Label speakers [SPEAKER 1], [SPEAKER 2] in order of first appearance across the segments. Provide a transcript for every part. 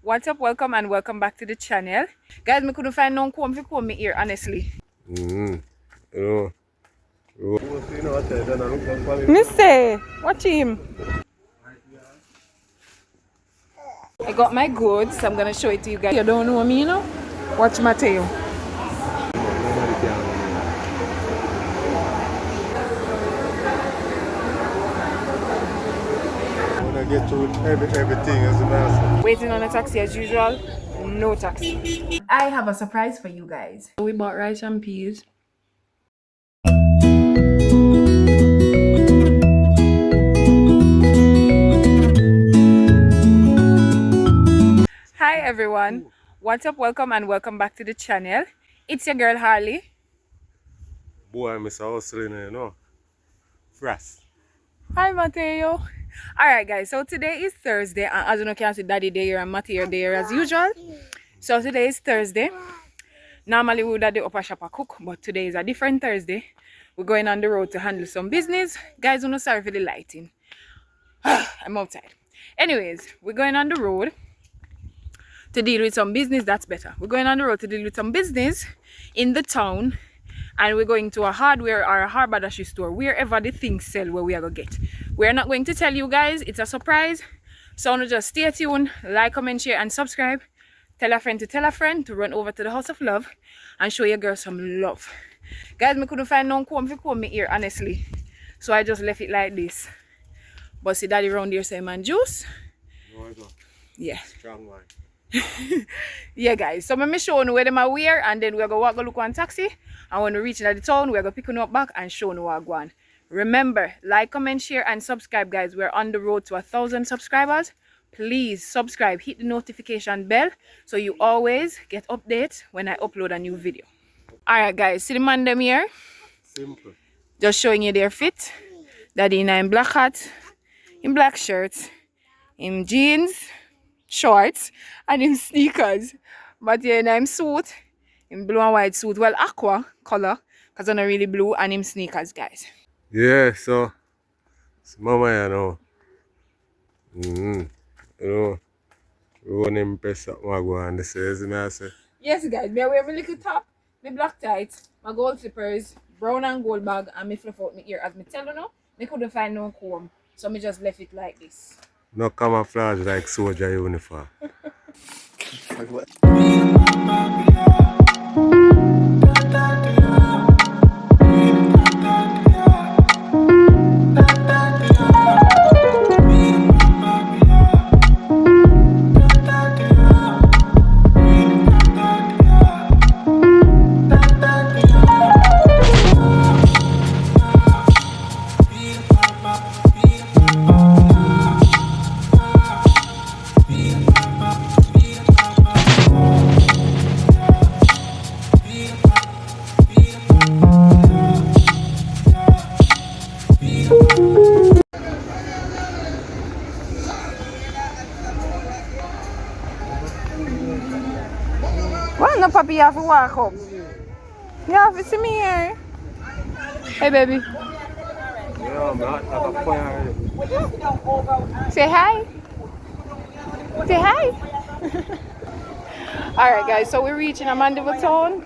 [SPEAKER 1] What's up? Welcome and welcome back to the channel. Guys, me couldn't find no comb to comb me ear, honestly.
[SPEAKER 2] You know,
[SPEAKER 1] Mister, watch him. I got my goods, so I'm gonna show it to you guys. You don't know me, you know? Watch my tail.
[SPEAKER 2] when I get to everything as a master.
[SPEAKER 1] Waiting on a taxi as usual. No taxi. I have a surprise for you guys. We bought rice and peas. Hi everyone. What's up? Welcome and welcome back to the channel. It's your girl Harley.
[SPEAKER 2] Boy, Mr. Hustling, you know. Fras.
[SPEAKER 1] Hi Mateo. Alright guys, so today is Thursday and as you know, can see Daddy there and Mateo there as usual. So today is Thursday. Normally we would have the upper shop a cook, but today is a different Thursday. We're going on the road to handle some business. Guys, I'm not sorry for the lighting. I'm outside. Anyways, we're going on the road to deal with some business. That's better. We're going on the road to deal with some business in the town, and we're going to a hardware or a haberdashery store, wherever the things sell, where we are going to get. We're not going to tell you guys. It's a surprise. So just stay tuned, like, comment, share, and subscribe. Tell a friend to run over to the House of Love and show your girl some love. Guys, I couldn't find no comb to comb me ear, honestly. So I just left it like this. But see Daddy around here say man juice.
[SPEAKER 2] No, I go.
[SPEAKER 1] Yeah.
[SPEAKER 2] Strong one.
[SPEAKER 1] Yeah guys, so I'm showing where them are wear, and then we're gonna go look one taxi, and when we reach the town we're gonna pick them up back and show you what going. Remember, like, comment, share, and subscribe guys. We're on the road to 1,000 subscribers. Please subscribe, hit the notification bell so you always get updates when I upload a new video. Alright guys, see the man them here?
[SPEAKER 2] Simple.
[SPEAKER 1] Just showing you their fit. Daddy in black hat, in black shirt, in jeans, shorts, and in sneakers. But yeah, in him suit, in blue and white suit, well aqua color, because I'm not really blue, and him sneakers guys.
[SPEAKER 2] Yeah, so it's mama, you know. You know, we want to impress what I go on. This is me, I say.
[SPEAKER 1] Yes guys, me wear my little top, my black tights, my gold slippers, brown and gold bag, and me fluff out my ear. As me tell you now, me couldn't find no comb, so me just left it like this.
[SPEAKER 2] No camouflage like soldier uniform.
[SPEAKER 1] Why no papi you have to walk up? You have to see me here. Hey baby.
[SPEAKER 2] Yeah, I'm not like a fire.
[SPEAKER 1] Say hi. Say hi. Alright guys, so we're reaching Amandeville town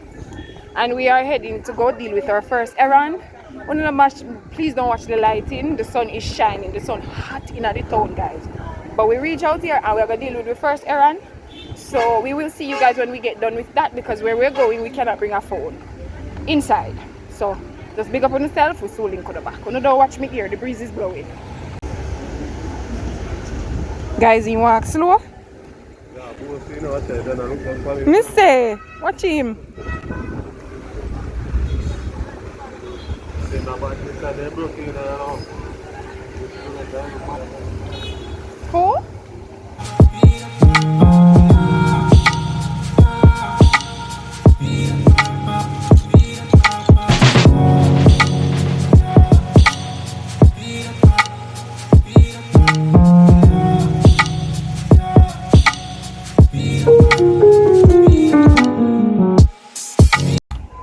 [SPEAKER 1] and we are heading to go deal with our first errand. Please don't watch the lighting. The sun is shining. The sun hot in the town guys. But we reach out here and we're going to deal with the first errand. So we will see you guys when we get done with that, because where we're going we cannot bring a phone inside. So just big up on yourself. We'll soon link on the back. Don't watch me here. The breeze is blowing. Guys, you walk slow. Mister, watch him. Who?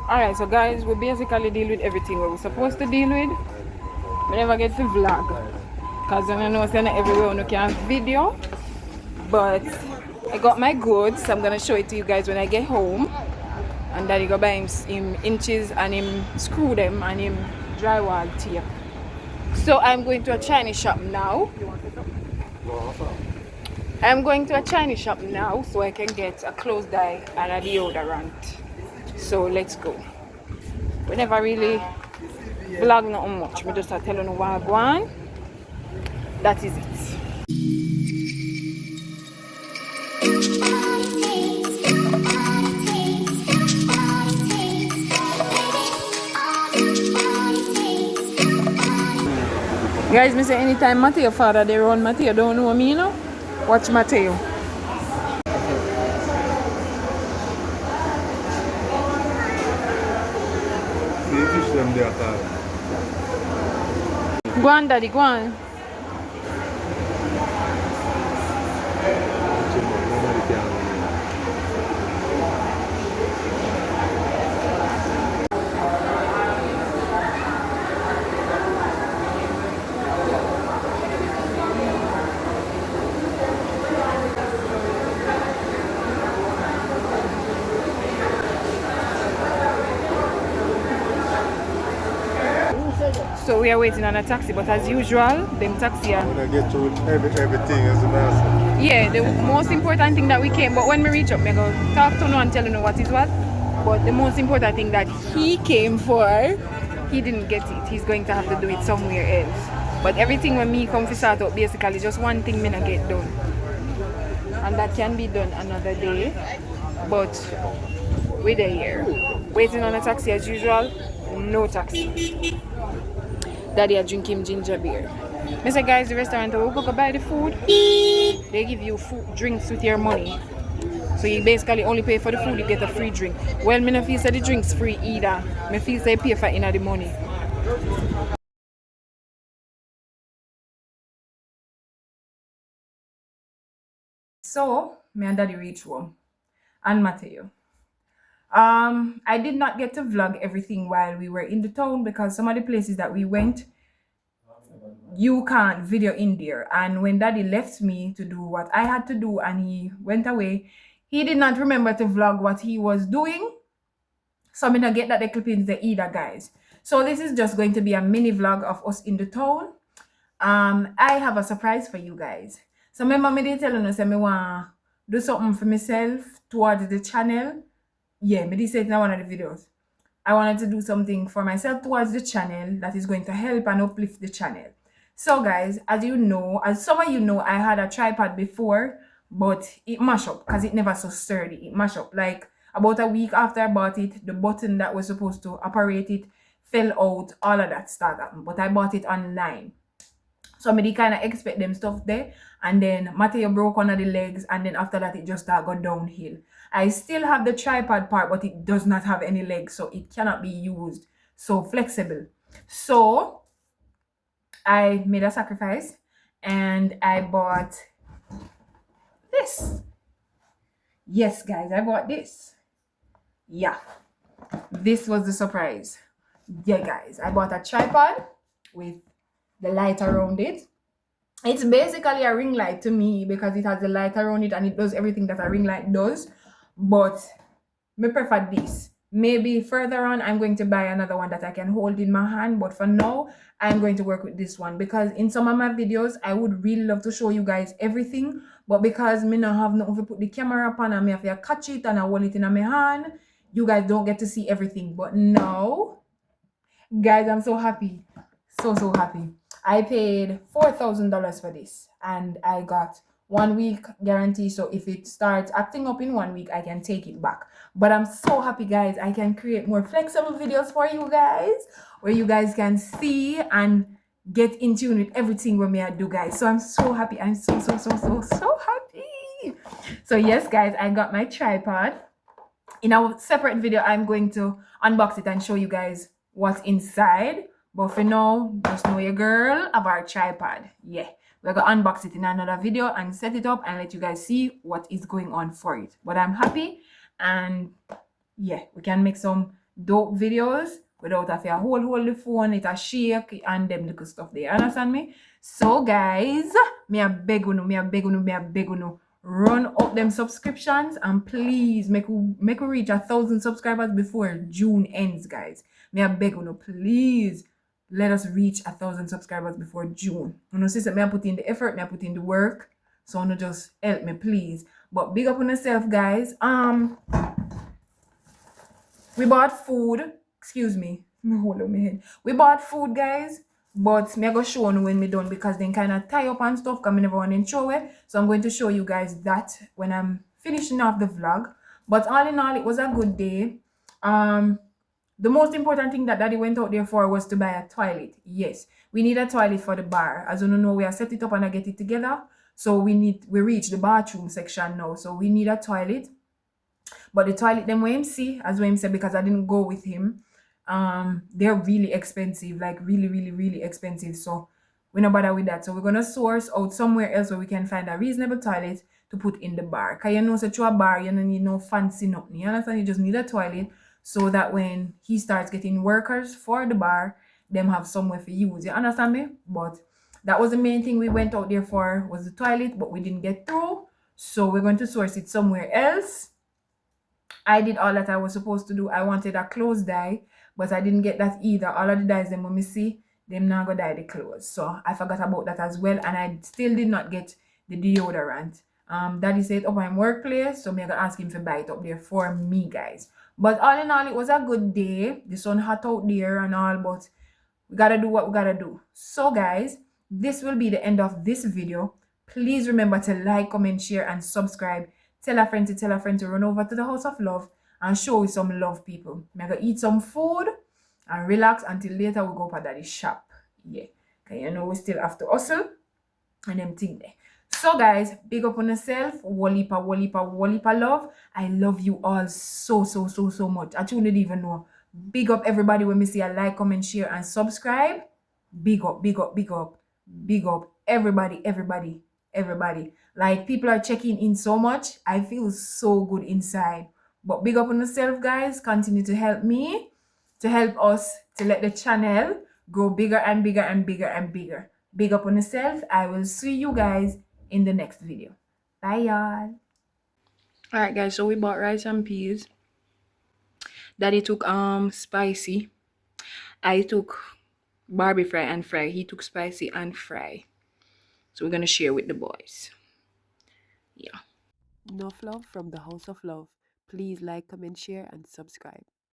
[SPEAKER 1] Alright, so guys, we basically deal with everything we're supposed to deal with. We never get to vlog because I know it's not everywhere you can video, but I got my goods. I'm gonna show it to you guys when I get home. And daddy go buy him inches and him screw them and him drywall tape. So I'm going to a Chinese shop now. I'm going to a Chinese shop now so I can get a clothes dye and a deodorant. So let's go. We never really vlog not much. We just are telling you what I want. That is it. Guys, me say anytime Mateo father they run Mateo don't know me, you know? Watch Mateo. Go on, daddy, go on. So we are waiting on a taxi, but as usual, them taxi are...
[SPEAKER 2] I'm gonna get through everything as a master.
[SPEAKER 1] Yeah, the most important thing that we came, but when we reach up, me go talk to no and tell you what is what. But the most important thing that he came for, he didn't get it. He's going to have to do it somewhere else. But everything when me come to start up, basically just one thing me not get done. And that can be done another day. But we're there. Waiting on a taxi as usual, no taxi. Daddy are drinking ginger beer. I said, guys, the restaurant will go buy the food. They give you food, drinks with your money. So you basically only pay for the food, you get a free drink. Well, me no feel say the drinks free either. Me feel say pay for the money. So, me and daddy reach home. And Mateo. I did not get to vlog everything while we were in the town because some of the places that we went, you can't video in there. And when daddy left me to do what I had to do and he went away, he did not remember to vlog what he was doing. So I'm gonna get that the clippings there either, guys. So this is just going to be a mini vlog of us in the town. I have a surprise for you guys. So remember me did telling us that me want do something for myself towards the channel. Yeah, me did say it in one of the videos. I wanted to do something for myself towards the channel that is going to help and uplift the channel. So guys, as you know, as some of you know, I had a tripod before, but it mash up because it never so sturdy. It mash up. Like about a week after I bought it, the button that was supposed to operate it fell out, all of that started. But I bought it online. So I kind of expect them stuff there. And then Mateo broke one of the legs. And then after that, it just got downhill. I still have the tripod part, but it does not have any legs. So it cannot be used. So flexible. So I made a sacrifice. And I bought this. Yes, guys, I bought this. Yeah. This was the surprise. Yeah, guys, I bought a tripod with the light around it. It's basically a ring light to me because it has the light around it and it does everything that a ring light does. But me prefer this. Maybe further on I'm going to buy another one that I can hold in my hand, but for now I'm going to work with this one because in some of my videos I would really love to show you guys everything, but because me not have nothing to put the camera up on and me have to catch it and I hold it in my hand, you guys don't get to see everything. But now, guys, I'm so happy. So happy. I paid $4,000 for this and I got 1 week guarantee. So if it starts acting up in 1 week, I can take it back. But I'm so happy, guys. I can create more flexible videos for you guys where you guys can see and get in tune with everything we may do, guys. So I'm so happy. I'm so happy. So yes, guys, I got my tripod. In a separate video, I'm going to unbox it and show you guys what's inside. But for now, just know your girl have our tripod. Yeah, we're going to unbox it in another video and set it up and let you guys see what is going on for it. But I'm happy and yeah, we can make some dope videos without having a hold the phone, it a shake and them little stuff there. Understand me? So guys, me a beg you, run up them subscriptions and please make we reach 1,000 subscribers before June ends, guys. May I beg you, please let us reach 1,000 subscribers before June. You know, sister, may I put in the effort, may I put in the work. So no, just help me, please. But big up on yourself, guys. We bought food. Excuse me. Me hold on my head. We bought food, guys. But me I go show you when me done because then kind of tie up and stuff because I never want to show it. So I'm going to show you guys that when I'm finishing off the vlog. But all in all, it was a good day. The most important thing that daddy went out there for was to buy a toilet. Yes, we need a toilet for the bar. As you know, we are set it up and I get it together. So we reach the bathroom section now. So we need a toilet. But the toilet them him see, as him said, because I didn't go with him, they're really expensive, like really, really, really expensive. So we're not bother with that. So we're gonna source out somewhere else where we can find a reasonable toilet to put in the bar. Cause you know, so through a bar, you don't need no fancy nothing. You understand? You just need a toilet so that when he starts getting workers for the bar, them have somewhere for use. You understand me? But that was the main thing we went out there for, was the toilet, but we didn't get through. So we're going to source it somewhere else. I did all that I was supposed to do. I wanted a clothes dye, but I didn't get that either. All of the dyes them when me see, them now go dye the clothes. So I forgot about that as well. And I still did not get the deodorant. Daddy said up my workplace, so me I gonna ask him to buy it up there for me, guys. But all in all, it was a good day. The sun hot out there and all, but we gotta do what we gotta do. So guys, this will be the end of this video. Please remember to like, comment, share, and subscribe. Tell a friend to run over to the House of Love and show you some love, people. I'm gonna eat some food and relax until later we go for daddy's shop. Yeah. Okay, you know we still have to hustle and them thing there. So guys, big up on yourself. Walipa, walipa, walipa love. I love you all so, so, so, so much. I truly didn't even know. Big up everybody when me see a like, comment, share, and subscribe. Big up, big up, big up, big up. Everybody, everybody, everybody. Like, people are checking in so much. I feel so good inside. But big up on yourself, guys. Continue to help me, to help us, to let the channel grow bigger and bigger and bigger and bigger. Big up on yourself. I will see you guys in the next video. Bye, y'all. All right, guys. So we bought rice and peas. Daddy took spicy. I took Barbie fry and fry. He took spicy and fry. So we're gonna share with the boys. Yeah.
[SPEAKER 3] Enough love from the House of Love. Please like, comment, share, and subscribe.